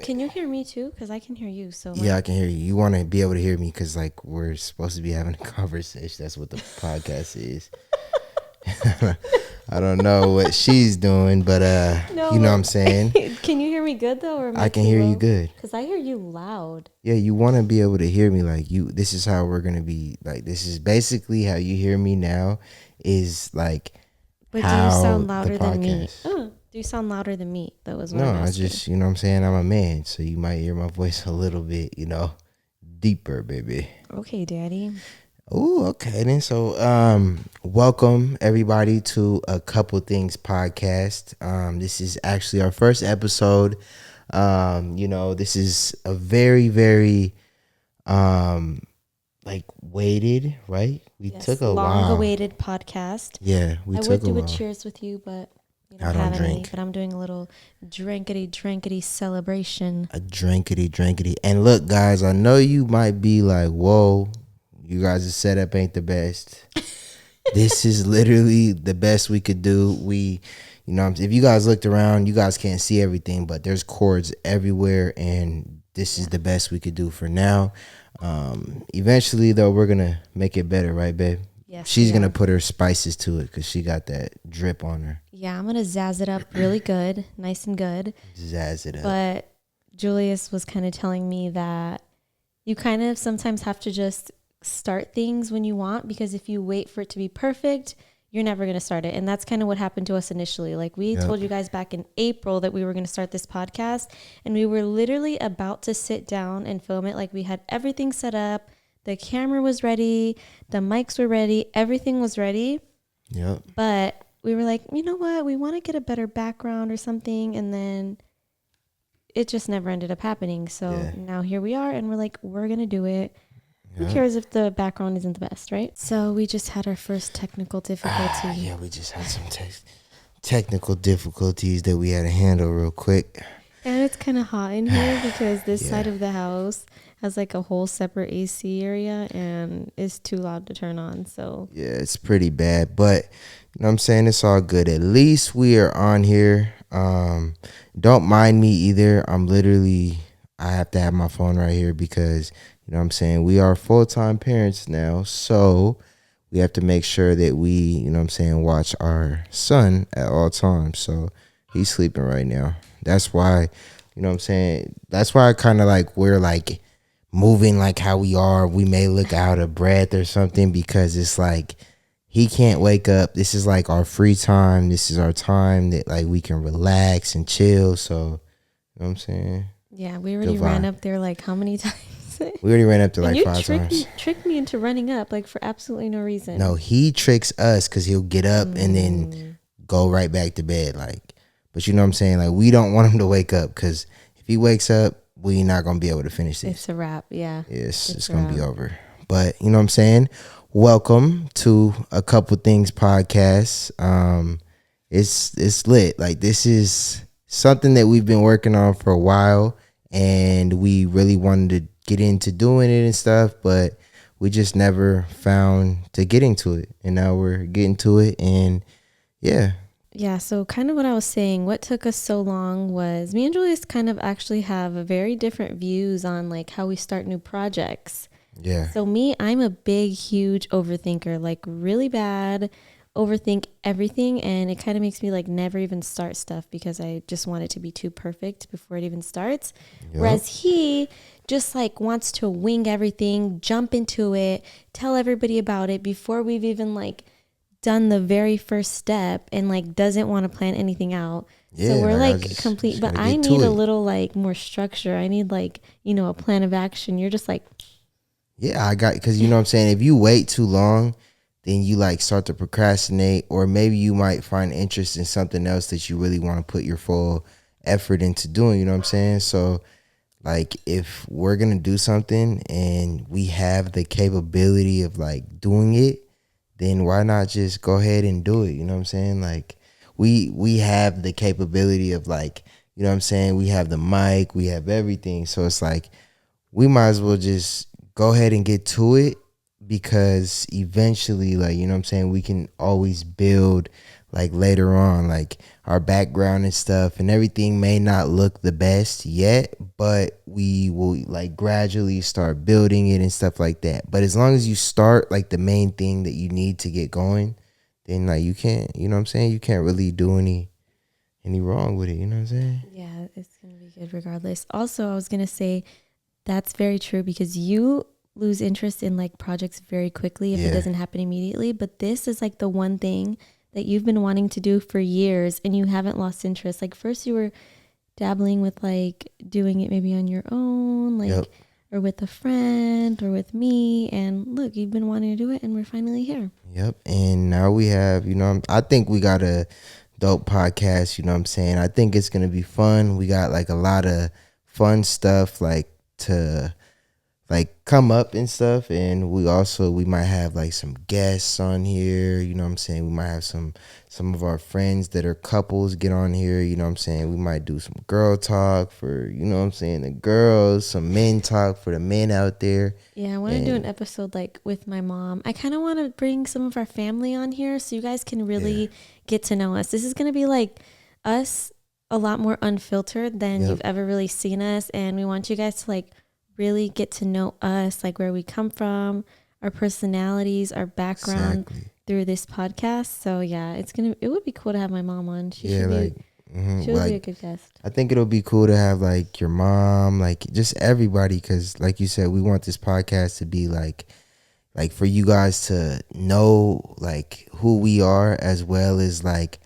Can you hear me too? Because I can hear you. So Yeah, I can hear you. You want to be able to hear me because, like, we're supposed to be having a conversation. That's what the podcast is. I don't know what she's doing, but no, you know what I'm saying? Can you hear me good though, or am I can hear you good. Because I hear you loud. Yeah, you want to be able to hear me like you. This is how we're gonna be. Like, this is basically how you hear me now. Is like But how do you sound the louder than me? podcast. Do you sound louder than me? That was what No, I'm I asking. just, you know what I'm saying? I'm a man, so you might hear my voice a little bit, deeper, baby. Okay, Daddy. Oh, okay then. So, welcome everybody to a Couple Things podcast. This is actually our first episode. This is a very, very, waited, right? We took a while. Long-awaited podcast. Yeah, we I took would a do while. a cheers with you, but you I don't don't have any. drink. But I'm doing a little drankety celebration. A drinkity. And look, guys, I know you might be like, whoa, you guys' setup ain't the best. This is literally the best we could do. If you guys looked around, you guys can't see everything, but there's cords everywhere, and this is the best we could do for now. Eventually, though, we're going to make it better, right, babe? Yes, She's going to put her spices to it because she got that drip on her. Yeah, I'm going to zazz it up really good, nice and good. Zazz it up. But Julius was kind of telling me that you kind of sometimes have to just start things when you want, because if you wait for it to be perfect, you're never going to start it. And that's kind of what happened to us initially. Like we told you guys back in April that we were going to start this podcast, and we were literally about to sit down and film it. Like we had everything set up. The camera was ready. The mics were ready. Everything was ready. Yep. But we were like, you know what? We want to get a better background or something. And then it just never ended up happening. So now here we are, and we're like, we're going to do it. Who cares if the background isn't the best, right? So we just had our first technical difficulty. We just had some technical difficulties that we had to handle real quick. And it's kind of hot in here because this side of the house has like a whole separate AC area, and it's too loud to turn on. So yeah, it's pretty bad, but you know what I'm saying, it's all good. At least we are on here. Don't mind me either. I have to have my phone right here because you know what I'm saying, we are full-time parents now, so we have to make sure that we, you know what I'm saying, watch our son at all times. So he's sleeping right now. That's why, you know what I'm saying, that's why kind of like we're like moving like how we are. We may look out of breath or something because it's like he can't wake up. This is like our free time. This is our time that like we can relax and chill. So, you know what I'm saying? Yeah, we already ran up there like how many times? We already ran up there like 5 times. You tricked me into running up like for absolutely no reason. No, he tricks us because he'll get up and then go right back to bed. Like, but you know what I'm saying? Like, we don't want him to wake up because if he wakes up, we're not going to be able to finish this. It's a wrap, yeah. It's going to be over. But, you know what I'm saying? Welcome to a Couple Things podcast. It's lit. Like, this is something that we've been working on for a while, and we really wanted to get into doing it and stuff, but we just never found to getting to it, and now we're getting to it. And yeah, so kind of what I was saying, what took us so long was me and Julius kind of actually have very different views on like how we start new projects. So I'm a big huge overthinker, like really bad, overthink everything, and it kind of makes me like never even start stuff because I just want it to be too perfect before it even starts. Whereas he just like wants to wing everything, jump into it, tell everybody about it before we've even like done the very first step, and like doesn't want to plan anything out. So we're like complete, but I need a little like more structure. I need like, a plan of action. You're just like, because you know what I'm saying, if you wait too long, then you like start to procrastinate, or maybe you might find interest in something else that you really want to put your full effort into doing, you know what I'm saying? So like if we're going to do something and we have the capability of like doing it, then why not just go ahead and do it? You know what I'm saying? Like we have the capability of like, you know what I'm saying? We have the mic, we have everything. So it's like, we might as well just go ahead and get to it, because eventually, like, you know what I'm saying, we can always build like later on, like our background and stuff and everything may not look the best yet, but we will like gradually start building it and stuff like that. But as long as you start like the main thing that you need to get going, then like you can't, you know what I'm saying? You can't really do any wrong with it, you know what I'm saying? Yeah, it's going to be good regardless. Also, I was going to say that's very true because you lose interest in like projects very quickly if it doesn't happen immediately. But this is like the one thing that you've been wanting to do for years and you haven't lost interest. Like first you were dabbling with like doing it maybe on your own, like or with a friend or with me. And look, you've been wanting to do it and we're finally here. Yep. And now we have, you know, I think we got a dope podcast, you know what I'm saying? I think it's going to be fun. We got like a lot of fun stuff like to like come up and stuff, and we might have like some guests on here, you know what I'm saying? We might have some of our friends that are couples get on here, you know what I'm saying? We might do some girl talk for, you know what I'm saying, the girls, some men talk for the men out there. Yeah, I want to do an episode like with my mom. I kind of want to bring some of our family on here so you guys can really get to know us. This is going to be like us a lot more unfiltered than you've ever really seen us, and we want you guys to like really get to know us, like where we come from, our personalities, our background through this podcast. So yeah, it would be cool to have my mom on. She should be a good guest. I think it'll be cool to have like your mom, like just everybody, because like you said, we want this podcast to be like for you guys to know like who we are, as well as like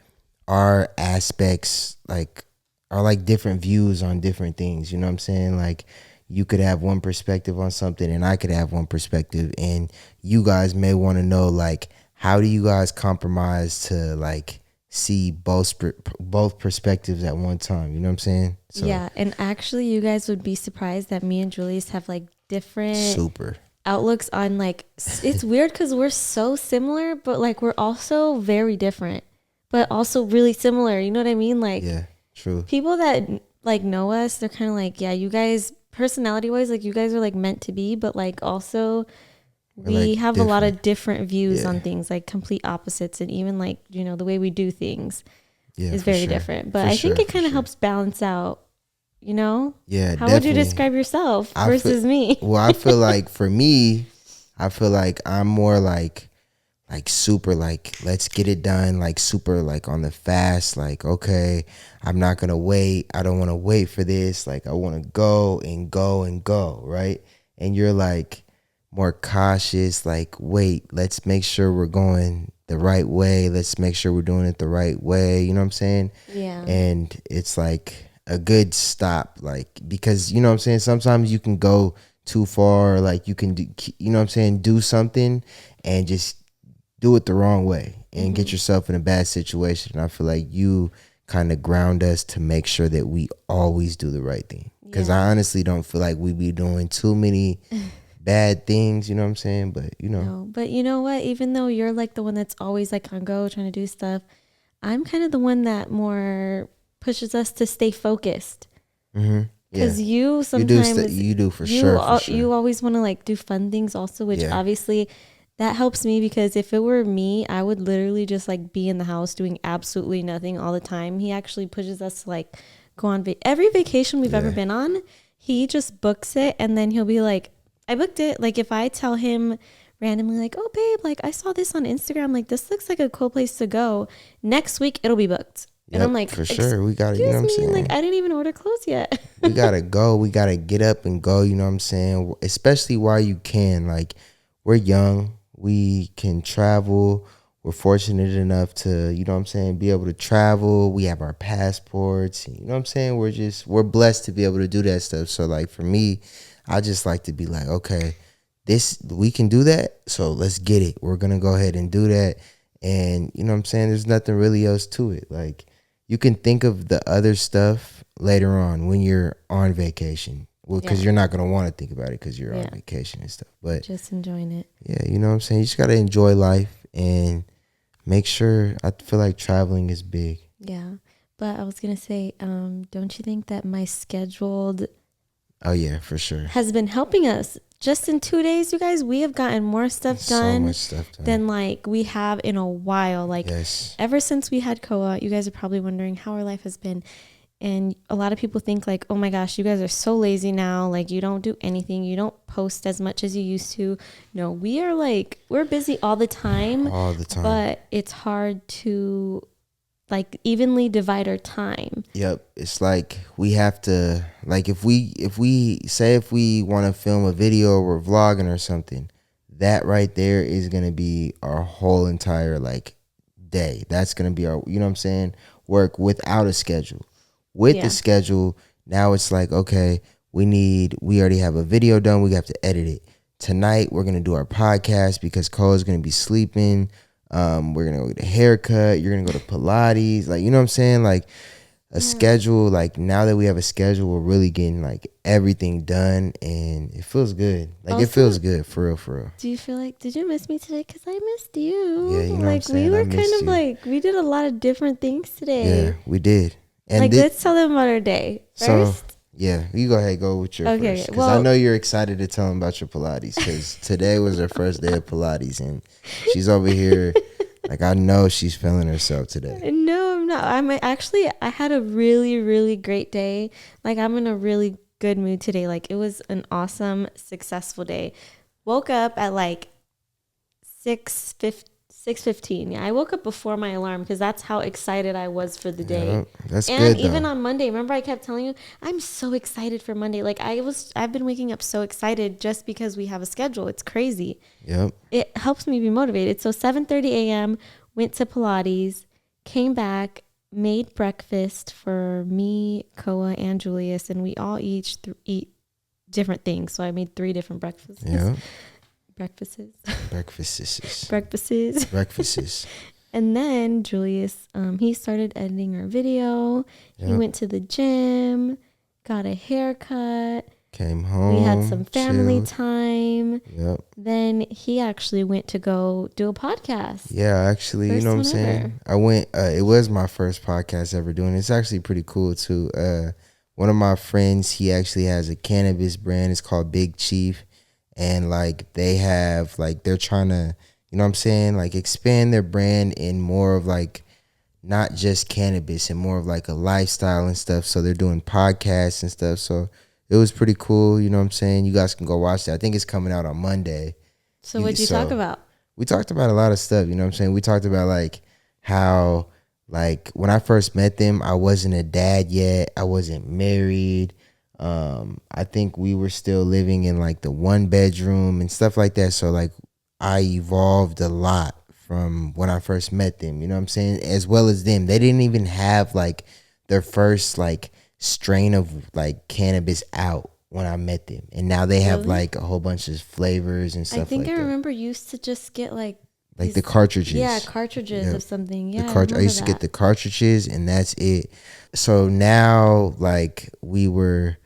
our aspects, like our like different views on different things, you know what I'm saying? Like you could have one perspective on something and I could have one perspective, and you guys may want to know like how do you guys compromise to like see both perspectives at one time, you know what I'm saying? So, yeah, and actually you guys would be surprised that me and Julius have like different outlooks on like it's weird because we're so similar, but like we're also very different, but also really similar, you know what I mean? Like yeah, true. People that like know us, they're kind of like, yeah, you guys personality wise, like you guys are like meant to be, but like also we like have different. A lot of different views on things, like complete opposites, and even like, you know, the way we do things is very different. But I think it kind of helps balance out, you know? Yeah. How would you describe yourself versus me? Well, I feel like for me, I feel like I'm more like super like let's get it done, like super like on the fast, like okay, I'm not gonna wait, I don't want to wait for this, like I want to go and go and go, right? And you're like more cautious, like wait, let's make sure we're going the right way, let's make sure we're doing it the right way, you know what I'm saying? Yeah. And it's like a good stop, like because you know what I'm saying, sometimes you can go too far, like you can do, you know what I'm saying, do something and just do it the wrong way and get yourself in a bad situation. And I feel like you kind of ground us to make sure that we always do the right thing. Because I honestly don't feel like we be doing too many bad things, you know what I'm saying? But, you know. No, but you know what? Even though you're like the one that's always like on go trying to do stuff, I'm kind of the one that more pushes us to stay focused. Because you sometimes... You do for sure. You always want to like do fun things also, which obviously... That helps me because if it were me, I would literally just like be in the house doing absolutely nothing all the time. He actually pushes us to like go on every vacation we've ever been on. He just books it and then he'll be like, I booked it. Like if I tell him randomly like, oh babe, like I saw this on Instagram, like this looks like a cool place to go. Next week it'll be booked. And I'm like, for sure, we gotta, you know what I'm saying? Like I didn't even order clothes yet. We gotta go. We gotta get up and go. You know what I'm saying? Especially while you can. Like we're young. We can travel. We're fortunate enough to, you know what I'm saying, be able to travel. We have our passports. You know what I'm saying? We're blessed to be able to do that stuff. So like for me, I just like to be like, okay, we can do that. So let's get it. We're going to go ahead and do that. And you know what I'm saying? There's nothing really else to it. Like you can think of the other stuff later on when you're on vacation. Well, because you're not going to want to think about it because you're on vacation and stuff. But just enjoying it. Yeah, you know what I'm saying? You just got to enjoy life and make sure. I feel like traveling is big. Yeah. But I was going to say, don't you think that my scheduled... Oh, yeah, for sure. ...has been helping us just in 2 days, you guys, we have gotten more stuff done, so much stuff done than like we have in a while. Like yes. ever since we had Koa, you guys are probably wondering how our life has been. And a lot of people think like, oh my gosh, you guys are so lazy now. Like you don't do anything. You don't post as much as you used to. No, we're busy all the time. All the time. But it's hard to like evenly divide our time. Yep. It's like we have to, like if we want to film a video or vlogging or something, that right there is going to be our whole entire like day. That's going to be our, you know what I'm saying, work without a schedule. With the schedule, now it's like, okay, we already have a video done. We have to edit it. Tonight, we're going to do our podcast because Cole's going to be sleeping. We're going to go get a haircut. You're going to go to Pilates. Like, you know what I'm saying? Like a schedule, like now that we have a schedule, we're really getting like everything done and it feels good. Like also, it feels good for real, for real. Do you feel like, did you miss me today? Because I missed you. Yeah, you know like what I'm saying? we were kind of like, we did a lot of different things today. Yeah, we did. And like, let's tell them about our day first. So, yeah, you go ahead, go with your first. Because I know you're excited to tell them about your Pilates. Because today was her first day of Pilates, and she's over here. Like, I know she's feeling herself today. No, I'm not. I had a really, really great day. Like, I'm in a really good mood today. Like, it was an awesome, successful day. Woke up at like 6:15. Yeah, I woke up before my alarm because that's how excited I was for the day. Yeah, that's and good. And even on Monday, remember I kept telling you, I'm so excited for Monday. Like I've been waking up so excited just because we have a schedule. It's crazy. Yep. It helps me be motivated. So 7:30 a.m. went to Pilates, came back, made breakfast for me, Koa, and Julius, and we all eat different things. So I made 3 different breakfasts. Yeah. Breakfasts. And then Julius, he started editing our video. Yep. He went to the gym, got a haircut. Came home. We had some family chilled. Time. Yep. Then he actually went to go do a podcast. Yeah, actually, you know what I'm saying? I went, it was my first podcast ever doing. It's actually pretty cool too. One of my friends, he actually has a cannabis brand. It's called Big Chief. And like they have like they're trying to, you know what I'm saying, like expand their brand in more of like not just cannabis and more of like a lifestyle and stuff. So they're doing podcasts and stuff. So it was pretty cool, you know what I'm saying? You guys can go watch that. I think it's coming out on Monday. So what'd you talk about? We talked about a lot of stuff, you know what I'm saying? We talked about like how like when I first met them, I wasn't a dad yet. I wasn't married. I think we were still living in like the 1-bedroom and stuff like that. So like I evolved a lot from when I first met them, you know what I'm saying? As well as them. They didn't even have like their first like strain of like cannabis out when I met them. And now they have like a whole bunch of flavors and stuff like that. I think I remember you used to just get like the cartridges. Yeah, cartridges of something. Yeah, I used to get the cartridges and that's it. So now like we were,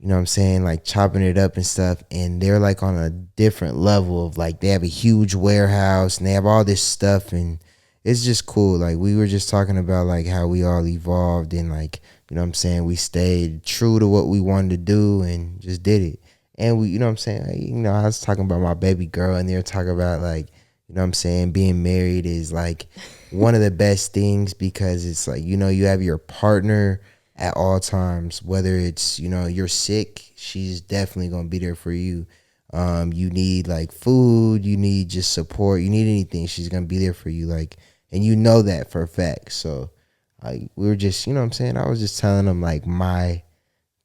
you know what I'm saying, like chopping it up and stuff, and they're like on a different level of like they have a huge warehouse and they have all this stuff and it's just cool. Like we were just talking about like how we all evolved and like, you know what I'm saying, we stayed true to what we wanted to do and just did it. And we, you know what I'm saying, like, you know, I was talking about my baby girl and they're talking about like, you know what I'm saying, being married is like one of the best things because it's like, you know, you have your partner at all times, whether it's, you know, you're sick, she's definitely gonna be there for you. You need like food, you need just support, you need anything, she's gonna be there for you. Like, and you know that for a fact. So like we were just, you know what I'm saying, I was just telling them like my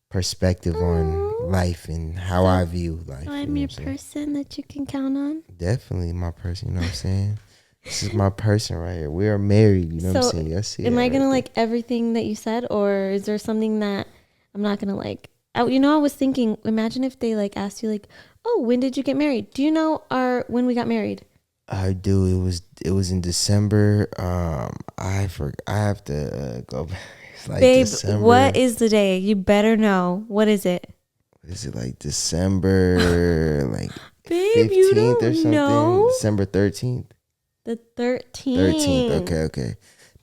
perspective on life and how I view life. So I'm your person that you can count on? Definitely my person, you know what I'm saying? This is my person right here. We are married, you know what I'm saying? I see. Am I gonna like everything that you said, or is there something that I'm not gonna like? You know, I was thinking, imagine if they like asked you like, "Oh, when did you get married? Do you know when we got married?" I do. It was in December. I have to go back. It's like Babe, December. What is the day? You better know. What is it? Is it like December like Babe, 15th you don't or something? know? December 13th. The 13th. 13th. Okay.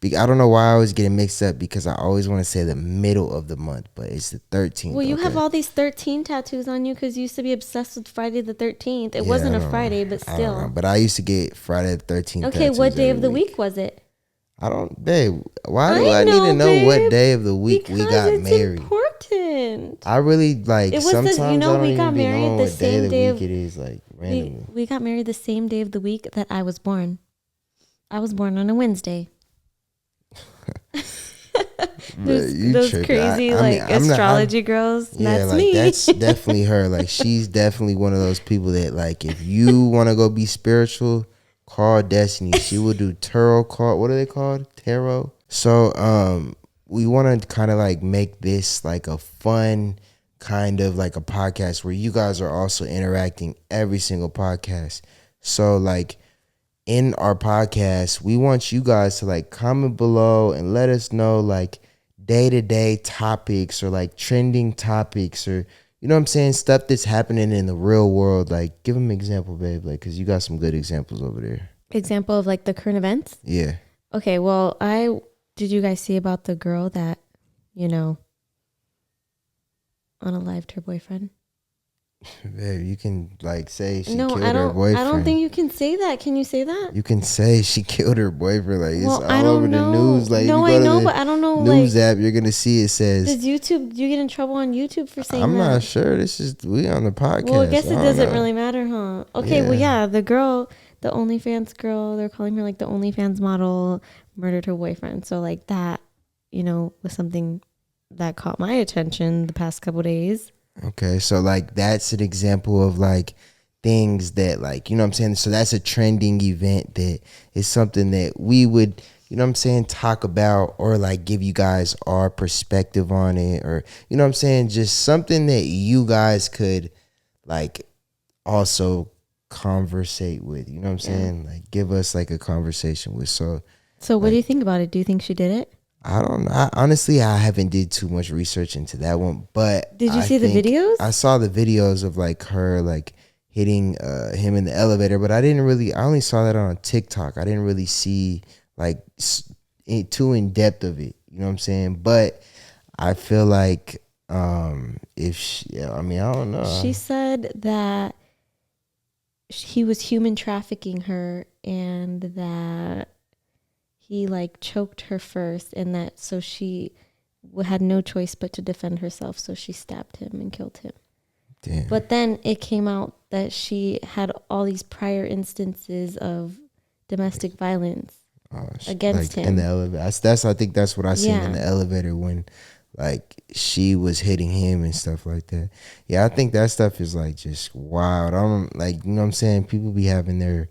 I don't know why I always get it mixed up because I always want to say the middle of the month, but it's the 13th. Well, you have all these 13 tattoos on you because you used to be obsessed with Friday the 13th. It wasn't a Friday, but I don't know. still. But I used to get Friday the 13th. Okay, what day of the week was it? I don't, babe. Why do I need to know what day of the week we got married? It's important. I really like. It was sometimes I don't we even got be married knowing the what day same of the day week it is, like randomly. We got married the same day of the week that I was born. I was born on a Wednesday. those crazy astrology girls. Yeah, that's like me. that's definitely her. Like she's definitely one of those people that like if you want to go be spiritual, call Destiny. She will do tarot card. What are they called? Tarot. So we want to kind of like make this like a fun kind of like a podcast where you guys are also interacting every single podcast. So like in our podcast, we want you guys to like comment below and let us know like day-to-day topics or like trending topics or you know what I'm saying, stuff that's happening in the real world. Like give them an example, babe, like because you got some good examples over there. Example of like the current events? Yeah. Okay, well, did you guys see about the girl that, unalived her boyfriend? Babe, you can like say she killed her boyfriend. I don't think you can say that. Can you say that? You can say she killed her boyfriend. Like it's all over the news. Like no, I know, but I don't know. News app, you're gonna see it says. Does YouTube? Do you get in trouble on YouTube for saying that? I'm not sure. We on the podcast. Well, I guess it doesn't really matter, huh? Okay, well, yeah, the girl, the OnlyFans girl, they're calling her like the OnlyFans model, murdered her boyfriend. So like that, was something that caught my attention the past couple days. Okay, so like that's an example of like things that like, you know what I'm saying? So that's a trending event that is something that we would, you know what I'm saying, talk about or like give you guys our perspective on it or, you know what I'm saying, just something that you guys could like also conversate with, you know what I'm saying? Like give us like a conversation with. So what do you think about it? Do you think she did it? I don't know. Honestly, I haven't did too much research into that one, but did you see the videos? I saw the videos of like her like hitting him in the elevator, but I only saw that on TikTok. I didn't really see like too in depth of it. You know what I'm saying? But I feel like I don't know. She said that he was human trafficking her and that he like choked her first and that so she had no choice but to defend herself. So she stabbed him and killed him. Damn. But then it came out that she had all these prior instances of domestic violence against him. In the elevator. I think that's what I seen in the elevator when like she was hitting him and stuff like that. Yeah, I think that stuff is like just wild. I'm like, you know what I'm saying? People be having their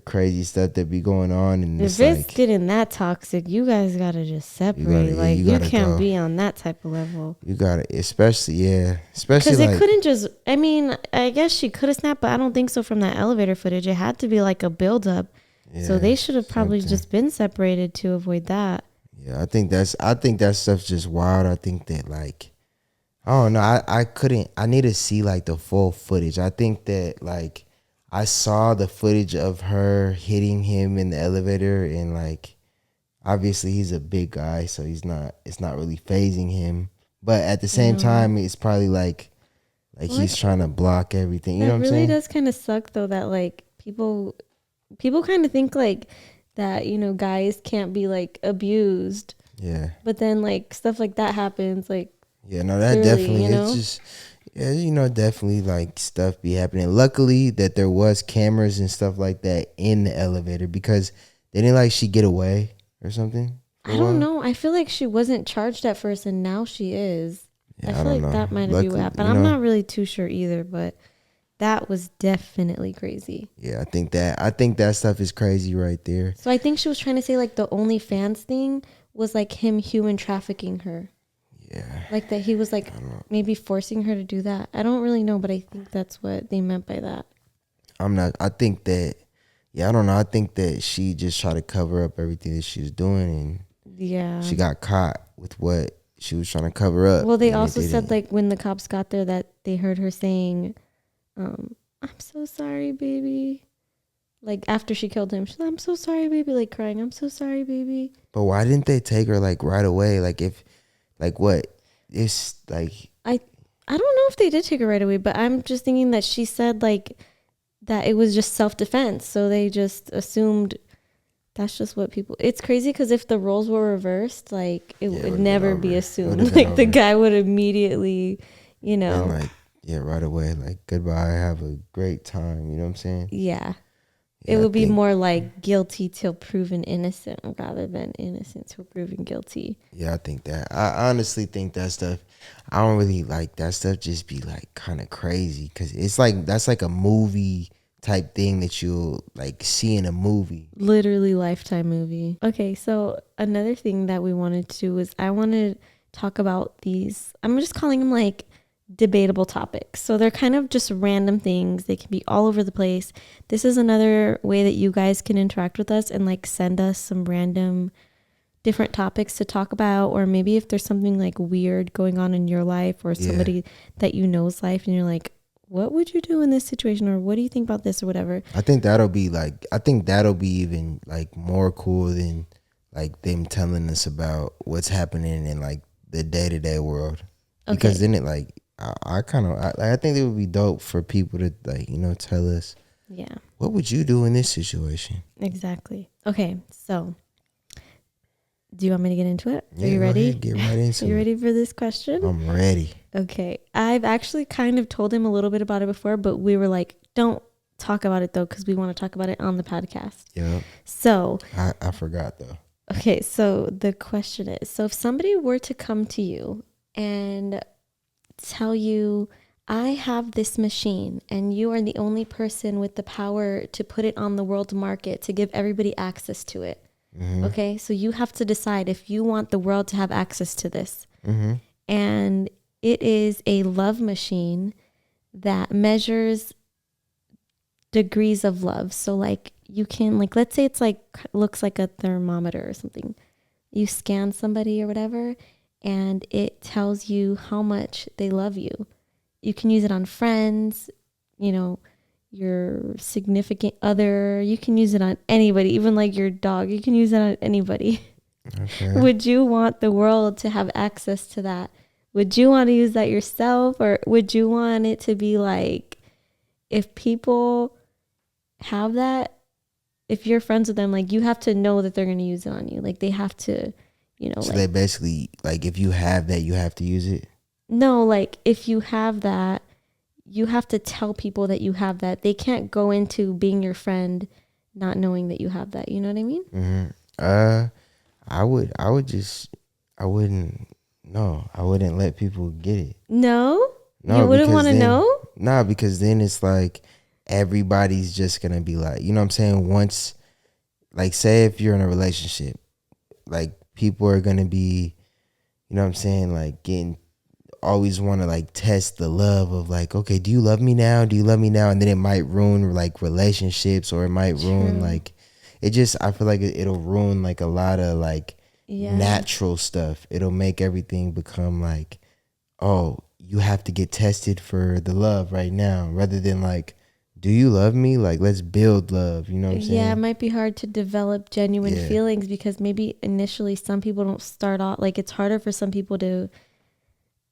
crazy stuff that be going on, and if it's getting that toxic, you guys gotta just separate. You can't be on that type of level. You gotta, especially because it couldn't just. I mean, I guess she could have snapped, but I don't think so. From that elevator footage, it had to be like a build up. Yeah, so they should have probably just been separated to avoid that. Yeah, I think that stuff's just wild. I think that like, I don't know. I need to see like the full footage. I think that like. I saw the footage of her hitting him in the elevator and like obviously he's a big guy, so it's not really phasing him. But at the same time, it's probably like he's trying to block everything. You know what I'm saying? It really does kind of suck though that like people kind of think like that, guys can't be like abused. Yeah. But then like stuff like that happens like yeah, no, that definitely it's just yeah, definitely like stuff be happening. Luckily that there was cameras and stuff like that in the elevator because they didn't like she get away or something. I don't know. I feel like she wasn't charged at first and now she is. Yeah, I feel like that might have been what happened. I'm not really too sure either, but that was definitely crazy. Yeah, I think that stuff is crazy right there. So I think she was trying to say like the OnlyFans thing was like him human trafficking her. Yeah. Like that he was like maybe forcing her to do that. I don't really know, but I think that's what they meant by that. I think that, I don't know. I think that she just tried to cover up everything that she was doing and she got caught with what she was trying to cover up. Well, they also said like when the cops got there that they heard her saying, I'm so sorry, baby. Like after she killed him, she's like, I'm so sorry, baby, like crying. I'm so sorry, baby. But why didn't they take her like right away? Like if, like what? It's like I don't know if they did take her right away, but I'm just thinking that she said like that it was just self-defense. So they just assumed that's just what people, it's crazy because if the roles were reversed, like it would never be assumed. Like the guy would immediately, you know. And like, yeah, right away, like goodbye, have a great time. You know what I'm saying? Yeah. It would be more like guilty till proven innocent rather than innocent till proven guilty. Yeah, I think that. I honestly think that stuff, I don't really like that stuff, just be like kind of crazy. Because it's like, that's like a movie type thing that you'll like see in a movie. Literally Lifetime movie. Okay, so another thing that we wanted to do is I want to talk about these, I'm just calling them like debatable topics. So they're kind of just random things. They can be all over the place. This is another way that you guys can interact with us and like send us some random different topics to talk about, or maybe if there's something like weird going on in your life or somebody that you know's life and you're like, what would you do in this situation, or what do you think about this, or whatever. I think that'll be even like more cool than like them telling us about what's happening in like the day-to-day world. Because then it like I think it would be dope for people to like, you know, tell us, what would you do in this situation? Exactly. Okay, so do you want me to get into it? Yeah, are you ready? Get right into it. Are you ready for this question? I'm ready. Okay, I've actually kind of told him a little bit about it before, but we were like, don't talk about it though, because we want to talk about it on the podcast. Yeah. So I forgot though. Okay, so the question is, so if somebody were to come to you and tell you, I have this machine and you are the only person with the power to put it on the world market to give everybody access to it. Mm-hmm. Okay, so you have to decide if you want the world to have access to this. Mm-hmm. And it is a love machine that measures degrees of love. So like you can, like, let's say it's like, looks like a thermometer or something. You scan somebody or whatever, and it tells you how much they love you. You can use it on friends, you know, your significant other. You can use it on anybody, even like your dog. You can use it on anybody. Okay. Would you want the world to have access to that? Would you want to use that yourself, or would you want it to be like, if people have that, if you're friends with them, like you have to know that they're going to use it on you. Like they have to, you know. So like, they basically, like if you have that, you have to use it? No, like if you have that, you have to tell people that you have that. They can't go into being your friend not knowing that you have that. You know what I mean? Mm-hmm. I wouldn't let people get it. No, you wouldn't want to know? Nah, because then it's like everybody's just gonna be like, you know what I'm saying? Once, like, say if you're in a relationship, like people are gonna be, you know what I'm saying, like getting, always want to like test the love of like, okay, do you love me now? Do you love me now? And then it might ruin like relationships, or it might ruin like, it just, I feel like it'll ruin like a lot of like natural stuff. It'll make everything become like, oh, you have to get tested for the love right now, rather than like, do you love me? Like, let's build love. You know what I'm saying? Yeah, it might be hard to develop genuine feelings, because maybe initially some people don't start off, like it's harder for some people to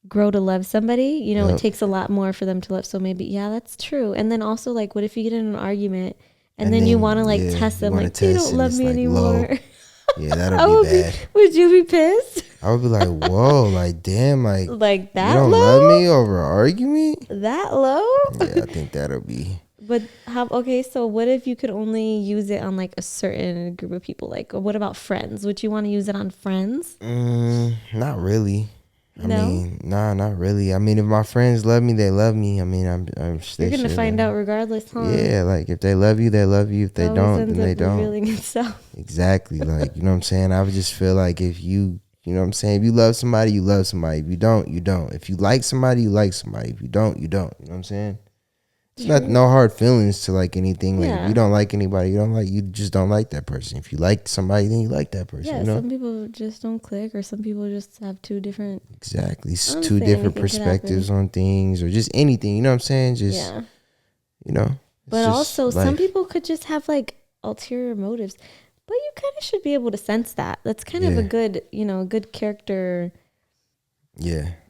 grow to love somebody. You know, it takes a lot more for them to love. So maybe, that's true. And then also, like, what if you get in an argument and then you want to like test them, like, you don't love me anymore. Yeah, that'll be bad. Would you be pissed? I would be like, whoa, like, damn, like that you don't low? love me over an argument? That low? Yeah, I think that'll be. But okay, so what if you could only use it on like a certain group of people? Like, what about friends? Would you want to use it on friends? Not really. I No? mean, nah, not really. I mean, if my friends love me, they love me. I mean, You're gonna find out regardless, huh? Yeah, like if they love you, they love you. If they don't, then they don't. Revealing itself. Exactly. Like, you know what I'm saying? I would just feel like if you know what I'm saying? If you love somebody, you love somebody. If you don't, you don't. If you like somebody, you like somebody. If you don't, you don't. You know what I'm saying? It's not no hard feelings to like anything. Like if you don't like anybody, you just don't like that person. If you like somebody, then you like that person. Yeah, you know? Some people just don't click, or some people just have two different. Exactly, two different perspectives on things, or just anything. You know what I'm saying? Just you know, But also, some people could just have like ulterior motives. But you kind of should be able to sense that. That's kind of a good, good character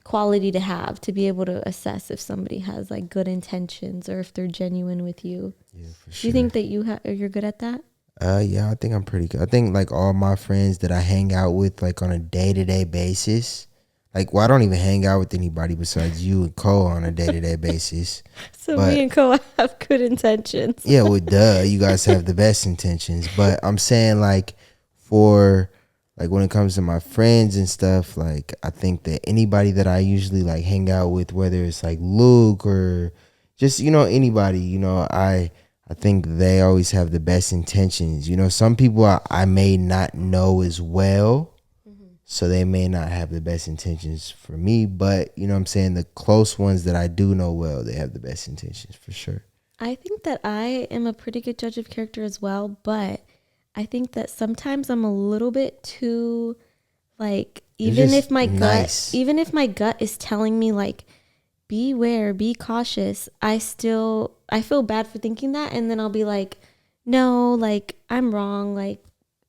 quality to have, to be able to assess if somebody has like good intentions or if they're genuine with you. Yeah, for sure. Do you think that you're good at that? Yeah, I think I'm pretty good. I think like all my friends that I hang out with like on a day-to-day basis, like, well, I don't even hang out with anybody besides you and Cole on a day-to-day basis. So me and Cole have good intentions. Yeah, well, duh, you guys have the best intentions. But I'm saying like for like when it comes to my friends and stuff, like I think that anybody that I usually like hang out with, whether it's like Luke or just, anybody, I think they always have the best intentions. Some people I may not know as well. So they may not have the best intentions for me, but you know what I'm saying, the close ones that I do know well, they have the best intentions for sure. I think that I am a pretty good judge of character as well, but I think that sometimes I'm a little bit too like, even if my gut is telling me like beware, be cautious, I feel bad for thinking that, and then I'll be like, no, like I'm wrong, like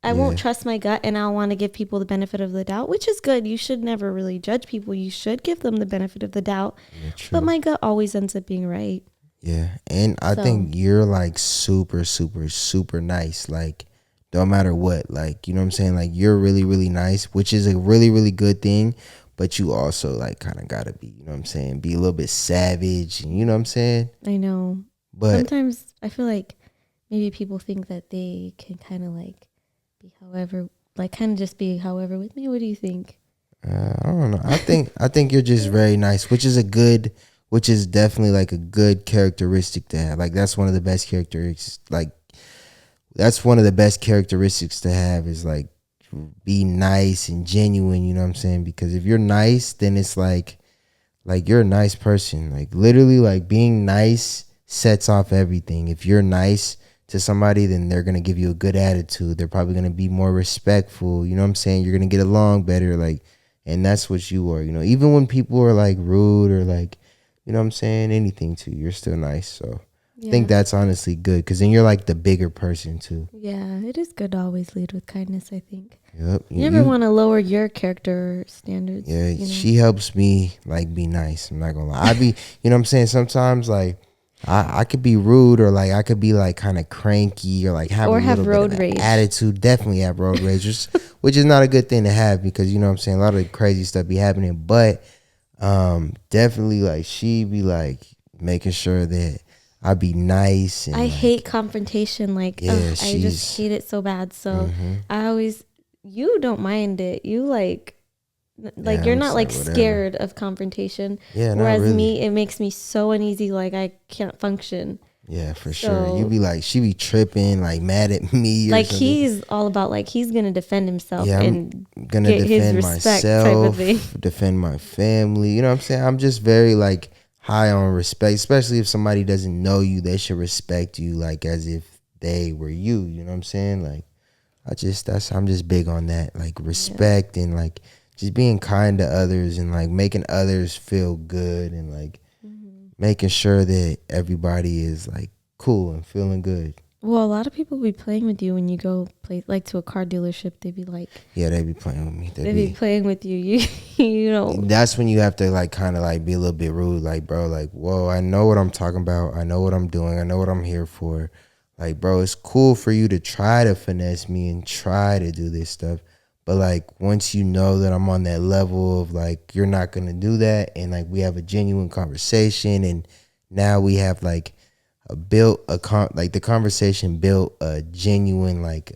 I won't trust my gut, and I'll want to give people the benefit of the doubt, which is good. You should never really judge people. You should give them the benefit of the doubt. Yeah, but my gut always ends up being right. Yeah. And I think you're like super, super, super nice. Like, don't matter what. Like, you know what I'm saying? Like, you're really, really nice, which is a really, really good thing. But you also like kind of got to be, you know what I'm saying, be a little bit savage. And you know what I'm saying? I know. But sometimes I feel like maybe people think that they can kind of like be however with me. What do you think? I don't know. I think you're just very nice, which is definitely like a good characteristic to have. Like that's one of the best characteristics. Like that's one of the best characteristics to have is like be nice and genuine. You know what I'm saying? Because if you're nice, then it's like you're a nice person. Like literally, like being nice sets off everything. If you're nice to somebody, then they're going to give you a good attitude. They're probably going to be more respectful. You know what I'm saying? You're going to get along better. Like, and that's what you are, even when people are like rude or like, you know what I'm saying? Anything to you, you're still nice. So I think that's honestly good. Cause then you're like the bigger person too. Yeah. It is good to always lead with kindness, I think. Yep. You never want to lower your character standards. Yeah. She helps me like be nice. I'm not going to lie. I be, you know what I'm saying? Sometimes like, I could be rude or like I could be like kind of cranky or like have road rage attitude. Definitely have road rage, which is not a good thing to have because you know what I'm saying, a lot of crazy stuff be happening. But definitely like she be like making sure that I be nice. And I hate confrontation. Like I just hate it so bad. So you don't mind it. You like you're not like scared of confrontation. Yeah. Whereas really. Me, it makes me so uneasy. Like I can't function. Yeah, for sure. You be like, she be tripping, like mad at me. Or like something. He's all about like he's gonna defend himself and gonna get defend his respect myself, type of thing. Defend my family. You know what I'm saying? I'm just very like high on respect, especially if somebody doesn't know you. They should respect you like as if they were you. You know what I'm saying? Like I'm just big on that, like respect and like. Just being kind to others and like making others feel good and like making sure that everybody is like cool and feeling good. Well, a lot of people be playing with you when you go play like to a car dealership. They be like, yeah, they be playing with me. They be playing with you. You know. That's when you have to like kind of like be a little bit rude. Like, bro, like, whoa, I know what I'm talking about. I know what I'm doing. I know what I'm here for. Like, bro, it's cool for you to try to finesse me and try to do this stuff. But like once you know that I'm on that level of like you're not gonna do that, and like we have a genuine conversation, and now we have like the conversation built a genuine like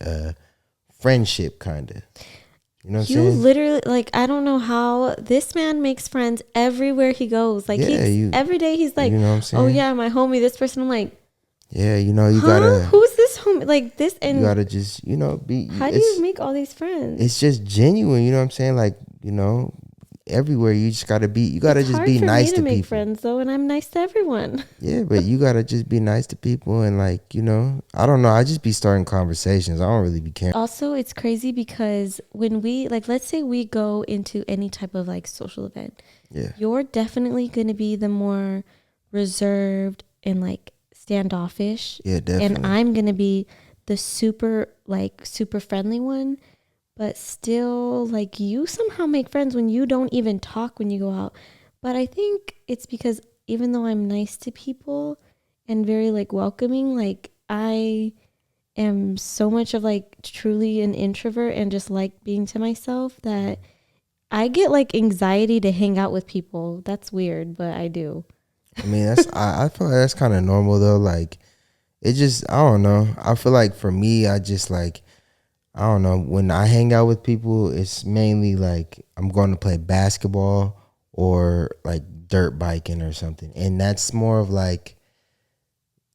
friendship kind of. You know what I'm saying? You literally like I don't know how this man makes friends everywhere he goes. Like every day he's like, you know what I'm saying? Oh yeah, my homie, this person. I'm like. Yeah, you gotta. Who's this homie? Like this, and you gotta just, be. How do you make all these friends? It's just genuine. You know what I'm saying? Like, everywhere you just gotta be. You gotta just be nice to people. It's hard for me to make friends though, and I'm nice to everyone. Yeah, but you gotta just be nice to people, and like, I don't know. I just be starting conversations. I don't really be caring. Also, it's crazy because when we like, let's say we go into any type of like social event. Yeah, you're definitely gonna be the more reserved and like standoffish. Yeah, definitely. And I'm going to be the super friendly one. But still, like, you somehow make friends when you don't even talk when you go out. But I think it's because even though I'm nice to people and very, like, welcoming, like, I am so much of, like, truly an introvert and just like being to myself that I get, like, anxiety to hang out with people. That's weird, but I do. I mean, I feel like that's kind of normal though. Like, it just, I don't know. I feel like for me, I just like, I don't know. When I hang out with people, it's mainly like I'm going to play basketball or like dirt biking or something. And that's more of like,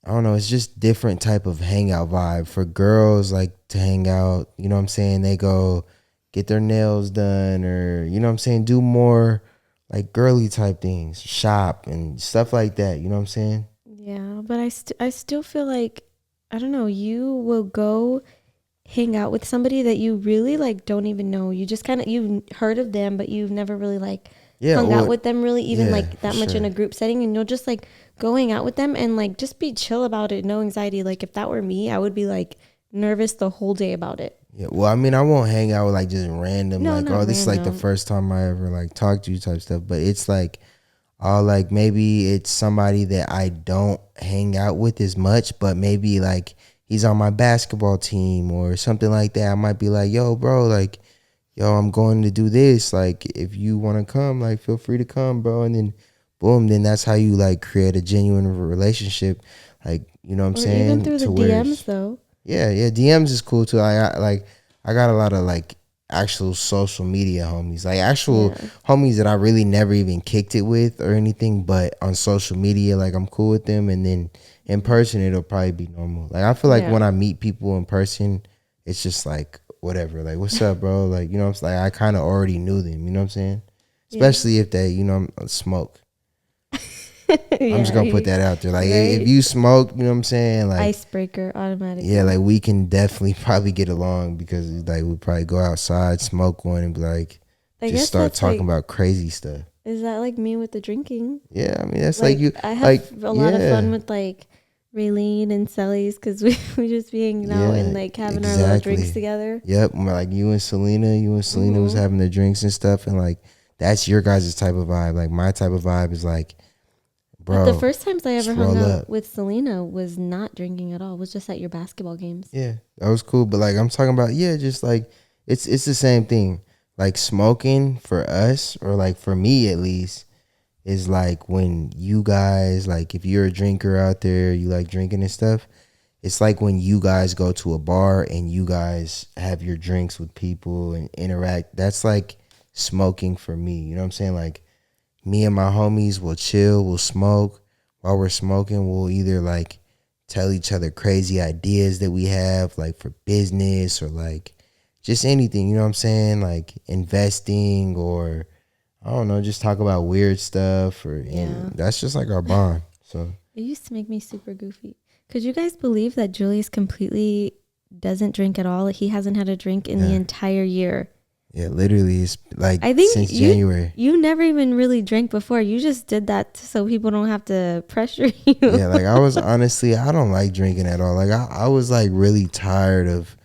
I don't know, it's just different type of hangout vibe. For girls like to hang out, you know what I'm saying? They go get their nails done or, you know what I'm saying, do more like girly type things, shop and stuff like that, you know what I'm saying? Yeah, but I still feel like, I don't know, you will go hang out with somebody that you really like don't even know. You just kind of, you've heard of them, but you've never really like Yeah, hung out or with them really even yeah, like for that much in sure. a group setting, and you'll just like go hang out with them and like just be chill about it, no anxiety. Like if that were me, I would be like nervous the whole day about it. Yeah, well, I mean, I won't hang out with like just random, No, like, not oh, this is like the random. first time I ever like talked to you type stuff. But it's like, oh, like maybe it's somebody that I don't hang out with as much, but maybe like he's on my basketball team or something like that. I might be like, yo, bro, like, yo, I'm going to do this. Like, if you want to come, like, feel free to come, bro. And then, boom, then that's how you like create a genuine relationship. Like, you know what I'm Or even saying? through the To where DMs though. yeah, DMs is cool too. I got a lot of like actual social media homies, like actual Yeah. homies that I really never even kicked it with or anything, but on social media, like I'm cool with them, and then in person it'll probably be normal. Like I feel like when Yeah. I meet people in person, it's just like whatever, like what's up, bro? Like you know, it's like I kind of already knew them. You know what I'm saying? Yeah. Especially if they, you know, smoke. I'm just Yeah. gonna put that out there. Like if Right. you smoke, you know what I'm saying? Like Icebreaker yeah, automatically. like we can definitely probably get along because like we probably go outside, smoke one, and be like I just guess start that's talking like, about crazy stuff. is that like me with the drinking? Yeah, I mean that's like you Like I have like a lot of fun yeah, with like Raylene and Sally's because we just be hanging out and yeah, like having our little drinks exactly. together. Yep, like you and Selena was Mm-hmm. having the drinks and stuff, and like that's your guys' type of vibe. Like my type of vibe is like, But the bro, first times I ever just hung roll out up. with Selena was not drinking at all. It was just at your basketball games. Yeah, that was cool. But like I'm talking about, yeah, just like it's the same thing. Like smoking for us, or like for me at least, is like when you guys like if you're a drinker out there, you like drinking and stuff. It's like when you guys go to a bar and you guys have your drinks with people and interact. That's like smoking for me. You know what I'm saying? Like me and my homies will chill, we'll smoke. While we're smoking, we'll either like tell each other crazy ideas that we have, like for business or like just anything, you know what I'm saying? Like investing or I don't know, just talk about weird stuff or Yeah. and that's just like our bond. So It used to make me super goofy. Could you guys believe that Julius completely doesn't drink at all? He hasn't had a drink in the yeah. entire year. Yeah, literally it's like I think since January. you never even really drank before. You just did that so people don't have to pressure you. Yeah, like I was honestly I don't like drinking at all. Like I was like really tired of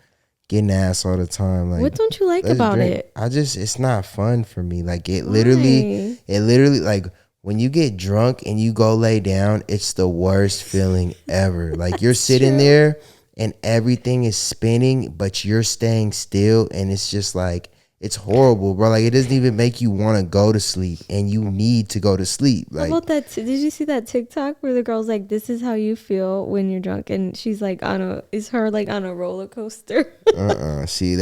getting ass all the time. Like What don't you like let's about drink. it? I just it's not fun for me. Like Why? it literally like when you get drunk and you go lay down, it's the worst feeling ever. Like you're That's sitting true. there and everything is spinning, but you're staying still and it's just like it's horrible, bro. Like it doesn't even make you want to go to sleep and you need to go to sleep. How Like about that? Did you see that TikTok where the girl's like, "This is how you feel when you're drunk," and she's like is her like on a roller coaster? See,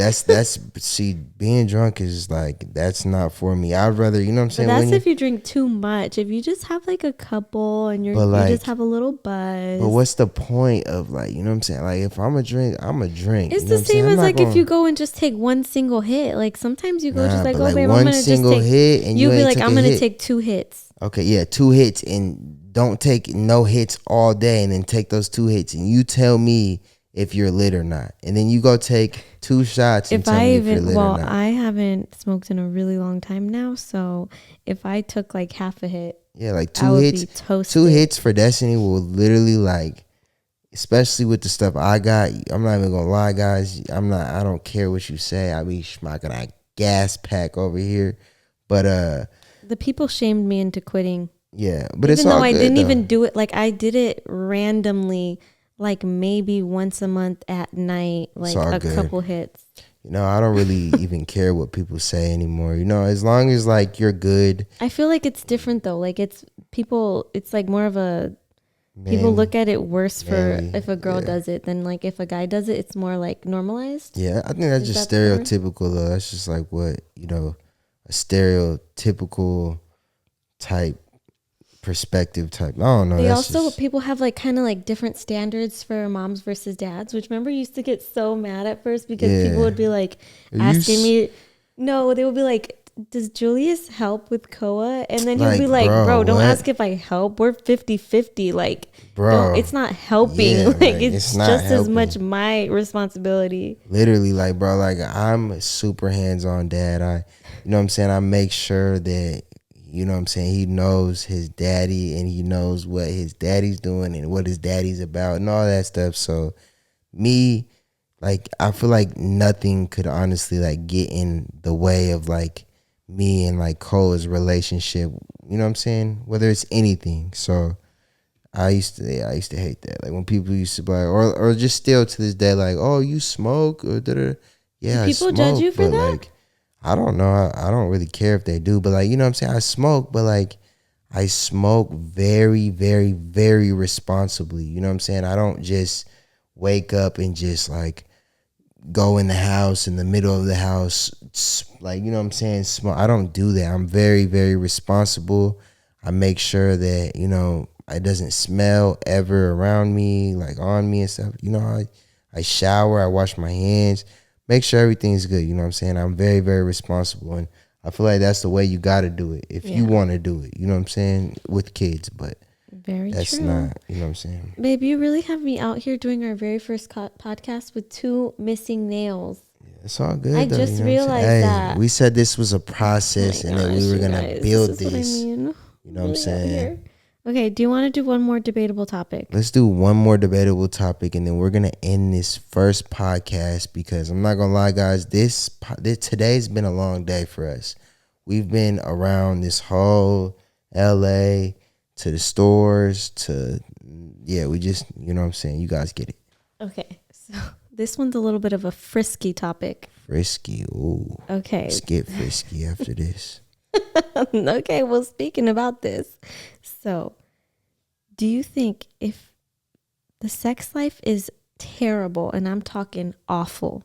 see, being drunk is like that's not for me. I'd rather, you know what I'm But saying, that's when you if you drink too much. If you just have like a couple and but you just like have a little but buzz. what's the point of like, you know what I'm saying? Like if I'm a drink, I'm a drink. It's You know the what I'm saying? same I'm as not like if you going go and just take one single hit. Like sometimes you go just nah, like, but "Oh like babe, I'm one gonna just single take." hit and you You'll be ain't like, took "I'm a gonna hit. take 2 hits." Okay, yeah, 2 hits and don't take no hits all day and then take those 2 hits and you tell me if you're lit or not. And then you go take 2 shots and If tell I me if you're even, lit or well, not. I haven't smoked in a really long time now, so if I took like half a hit, Yeah, like I two would hits, be two toasted. hits for Destiny will literally like especially with the stuff I got. I'm not even gonna lie, guys. I don't care what you say. I be smacking a gas pack over here, but The people shamed me into quitting. yeah, but Even it's all though I good, didn't though. even do it, like I did it randomly, like maybe once a month at night, like a good. couple hits. You know, I don't really even care what people say anymore. You know, as long as like you're good. I feel like it's different though. Like it's like more of a, people Man, look at it worse for manly, if a girl yeah. does it than like if a guy does it, it's more like normalized. Yeah, I think that's Is just that the word? stereotypical though. That's just like what, you know, a stereotypical type perspective type. I don't know. They That's also, just, people have like kind of like different standards for moms versus dads, which remember you used to get so mad at first because people yeah. would be like You asking s- me, no, they would be like, does Julius help with Koa? And then he'll Like, be like, bro, bro, don't what? ask if I help. We're 50-50. Like, don't, Bro. it's not helping. Yeah, Like, like it's it's not just as helping. much my responsibility. Literally, like, bro, like I'm a super hands-on dad. You know what I'm saying? I make sure that, you know what I'm saying, he knows his daddy and he knows what his daddy's doing and what his daddy's about and all that stuff. So me, like, I feel like nothing could honestly like get in the way of like me and like Cole's relationship. You know what I'm saying? Whether it's anything. So I used to hate that. Like when people used to be like, or just still to this day, like, oh, you smoke or da-da. Do Yeah, I people judge smoke, you for but that? like, I don't know. I don't really care if they do, but like, you know what I'm saying? I smoke, but like, I smoke very, very, very responsibly. You know what I'm saying? I don't just wake up and just like go in the house in the middle of the house, like, you know what I'm saying? Smoke. I don't do that. I'm very, very responsible. I make sure that, you know, it doesn't smell ever around me, like on me and stuff. You know, I shower, I wash my hands, make sure everything's good. You know what I'm saying? I'm very, very responsible. And I feel like that's the way you got to do it if you Yeah. want to do it. You know what I'm saying? With kids, but Very that's true. not, you know what I'm saying? Babe, you really have me out here doing our very first podcast with 2 missing nails. It's all good. I though, just you know what I'm saying? realized Hey, that. we said this was a Oh process my and that we gosh, were you gonna guys, build this is what I this. mean. You know what I'm Really out saying? here. Okay, do you want to do one more debatable topic? Let's do one more debatable topic, and then we're gonna end this first podcast because I'm not gonna lie, guys. This today's been a long day for us. We've been around this whole LA to the stores to we just, you know what I'm saying. You guys get it. Okay, so this one's a little bit of a frisky topic. Frisky, ooh. Okay. Let's get frisky after this. Okay, well, speaking about this, so do you think if the sex life is terrible, and I'm talking awful,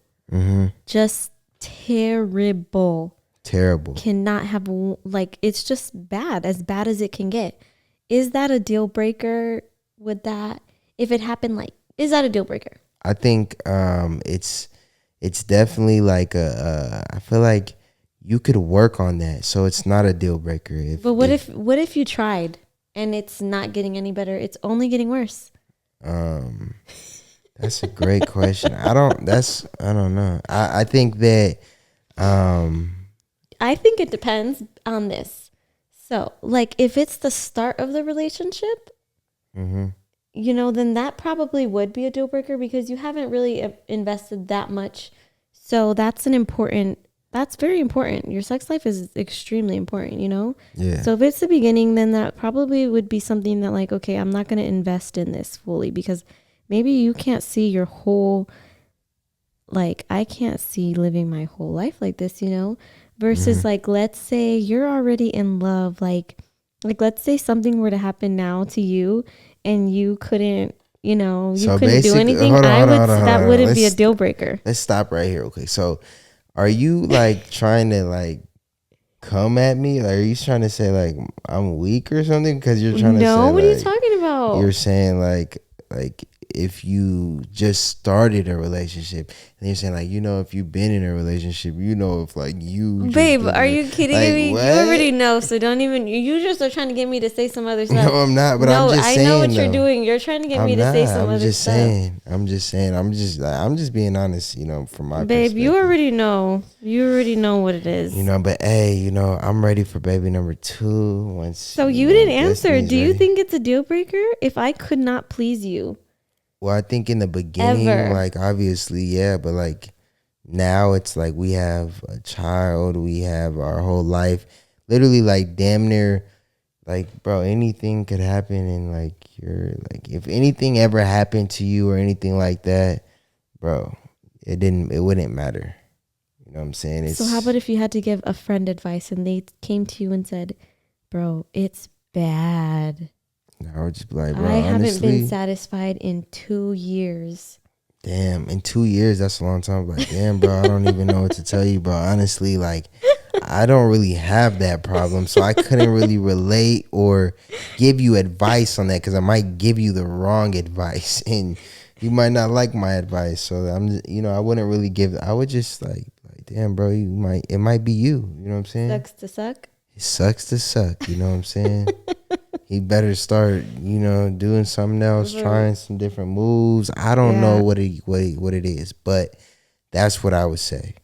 just terrible, cannot have, like, it's just bad as it can get, is that a deal breaker? Would that, if it happened, like, is that a deal breaker? I think it's definitely like I feel like you could work on that, so it's not a deal breaker. But what if you tried and it's not getting any better? It's only getting worse. That's a great question. I don't know. I think that I think it depends on this. So, like, if it's the start of the relationship, you know, then that probably would be a deal breaker because you haven't really invested that much. So that's very important. Your sex life is extremely important, you know? yeah. So if it's the beginning, then that probably would be something that, like, okay, I'm not going to invest in this fully because maybe you can't see your whole, like, I can't see living my whole life like this, you know? Versus like, let's say you're already in love, like let's say something were to happen now to you and you couldn't, you know, you couldn't do anything. That wouldn't be a deal breaker. Let's stop right here. Okay. So are you like trying to like come at me? Like, are you trying to say like I'm weak or something? Because you're trying to say, No, what are you like, talking about? you're saying like if you just started a relationship and you're saying like, you know, if you've been in a relationship, you know, if like you just Babe, are you kidding like, me? what? You already know, so don't even. You just are trying to get me to say some other stuff. No, I'm not. But no, I'm just saying. I know what though. you're doing. You're trying to get me to say some other stuff. I'm just saying. I'm just being honest. You know, from my babe, perspective. you already know. You already know what it is. You know, but hey, you know, I'm ready for baby number 2. Once. So you know, didn't answer. Destiny's Do you ready. think it's a deal breaker if I could not please you? Well, I think in the beginning, Ever. like obviously, yeah, but like now it's like we have a child, we have our whole life. Literally like damn near like bro, anything could happen and like you're like if anything ever happened to you or anything like that, bro, it wouldn't matter. You know what I'm saying? So how about if you had to give a friend advice and they came to you and said, bro, it's bad. I would just be like, bro, I haven't been honestly, satisfied in 2 years. damn, in 2 years, that's a long time. Like, damn, bro, I don't even know what to tell you, bro. Honestly, like, I don't really have that problem, so I couldn't really relate or give you advice on that because I might give you the wrong advice and you might not like my advice. So I'm, just, I wouldn't really give. I would just like, damn, bro, it might be you. You know what I'm saying? Sucks to suck. It sucks to suck. You know what I'm saying? He better start, doing something else, trying some different moves. I don't know what it is, but that's what I would say.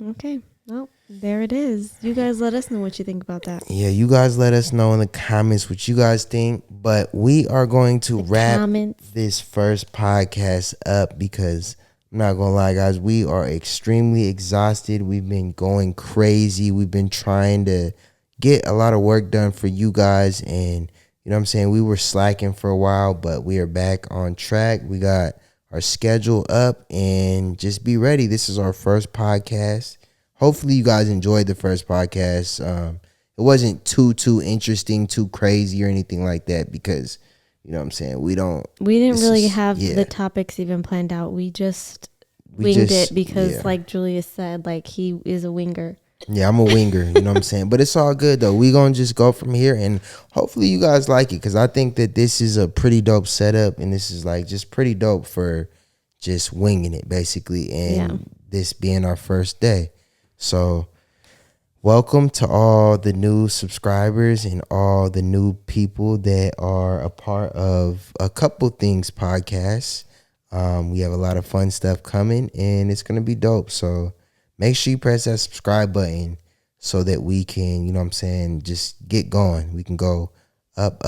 Okay. Well, there it is. You guys let us know what you think about that. Yeah, you guys let us know in the comments what you guys think. But we are going to wrap this first podcast up because I'm not going to lie, guys. We are extremely exhausted. We've been going crazy. We've been trying to get a lot of work done for you guys. And, you know what I'm saying? We were slacking for a while, but we are back on track. We got our schedule up and just be ready. This is our first podcast. Hopefully you guys enjoyed the first podcast. It wasn't too interesting, too crazy or anything like that because, you know what I'm saying? We didn't really have the topics even planned out. We just winged it because like Julius said, like he is a winger. Yeah, I'm a winger, you know what I'm saying? But it's all good, though. We're going to just go from here, and hopefully you guys like it because I think that this is a pretty dope setup, and this is, like, just pretty dope for just winging it, basically, and this being our first day. So welcome to all the new subscribers and all the new people that are a part of A Couple Things podcast. We have a lot of fun stuff coming, and it's going to be dope, so make sure you press that subscribe button so that we can, you know what I'm saying, just get going. We can go up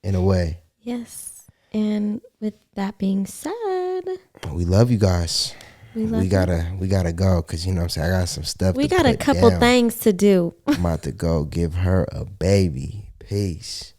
in a way. Yes. And with that being said, we love you guys. We gotta go because, you know what I'm saying, I got some stuff we got a couple things to do. I'm about to go give her a baby. Peace.